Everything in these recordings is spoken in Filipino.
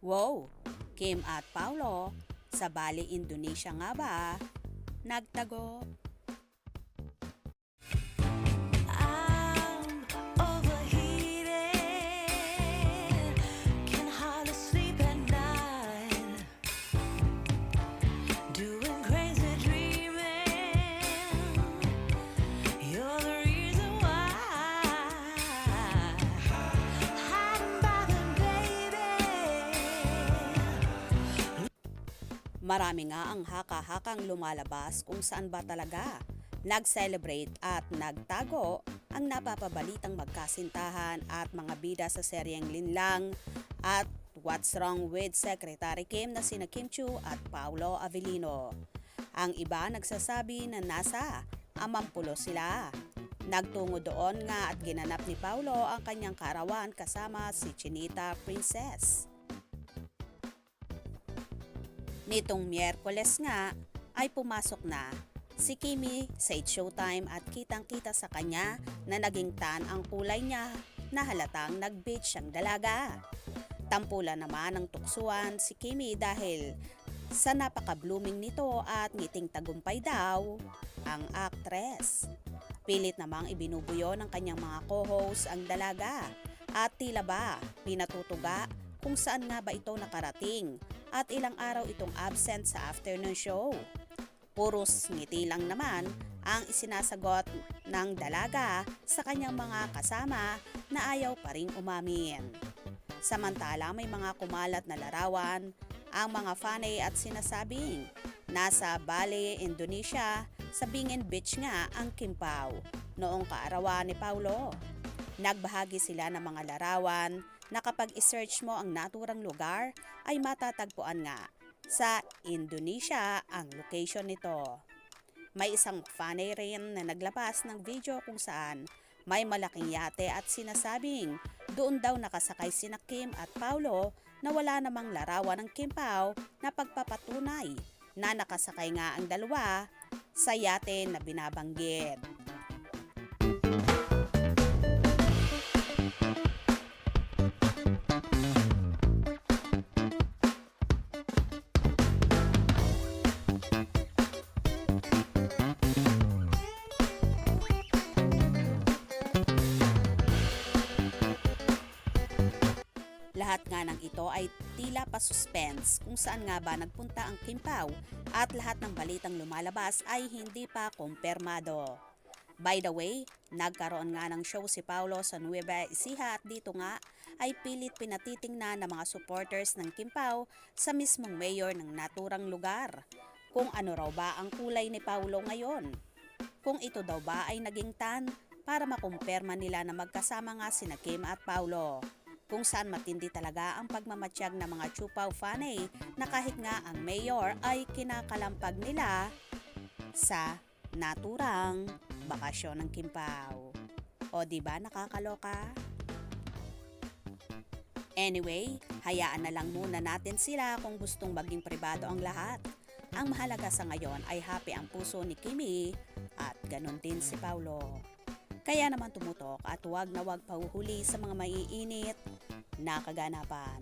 Wow! Kim at Paulo, sa Bali, Indonesia nga ba? Nagtago. I'm overheated, can hardly sleep at night, doing crazy dreaming. You're the reason why. Hiding by the baby. Marami nga ang haka-hakang lumalabas kung saan ba talaga nag-celebrate at nagtago ang napapabalitang magkasintahan at mga bida sa seryeng Linlang at What's Wrong with Secretary Kim na sina Kim Chiu at Paolo Avellino. Ang iba nagsasabi na nasa Amampulo sila. Nagtungo doon nga at ginanap ni Paolo ang kanyang karawan kasama si Chinita Princess. Nitong Miyerkules nga ay pumasok na si Kimi sa It's Showtime at kitang-kita sa kanya na naging tan ang kulay niya na halatang nag-beach ang dalaga. Tampula naman ng tuksuan si Kimi dahil sa napaka-blooming nito at ngiting tagumpay daw ang aktres. Pilit namang ibinubuyo ng kanyang mga co-host ang dalaga at tila ba pinatutuga kung saan nga ba ito nakarating at ilang araw itong absent sa afternoon show. Puros ngiti lang naman ang isinasagot ng dalaga sa kanyang mga kasama na ayaw pa ring umamin. Samantala may mga kumalat na larawan ang mga fanay at sinasabing nasa Bali, Indonesia sa Bingin Beach nga ang Kim Pao noong kaarawan ni Paulo. Nagbahagi sila ng mga larawan na kapag isearch mo ang naturang lugar ay matatagpuan nga sa Indonesia ang location nito. May isang fanay rin na naglabas ng video kung saan may malaking yate at sinasabing doon daw nakasakay sina Kim at Paulo na wala namang larawan ng Kim Pao na pagpapatunay na nakasakay nga ang dalawa sa yate na binabanggit. Lahat nga ng ito ay tila pa suspense kung saan nga ba nagpunta ang Kim Pao at lahat ng balitang lumalabas ay hindi pa kumpirmado. By the way, nagkaroon nga ng show si Paulo sa Nueva Ecija at dito nga ay pilit pinatitingnan ng mga supporters ng Kim Pao sa mismong mayor ng naturang lugar. Kung ano raw ba ang kulay ni Paulo ngayon? Kung ito daw ba ay naging tan para makumpirma nila na magkasama nga sina Kim at Paulo. Kung saan matindi talaga ang pagmamatsyag ng mga Chupaw fanay na kahit nga ang mayor ay kinakalampag nila sa naturang bakasyon ng Kim Pao. O diba nakakaloka? Anyway, hayaan na lang muna natin sila kung gustong maging pribado ang lahat. Ang mahalaga sa ngayon ay happy ang puso ni Kimi at ganun din si Paulo. Kaya naman tumutok at huwag na huwag pahuhuli sa mga maiinit na kaganapan.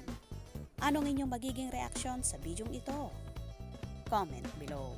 Anong inyong magiging reaksyon sa bidyong ito? Comment below.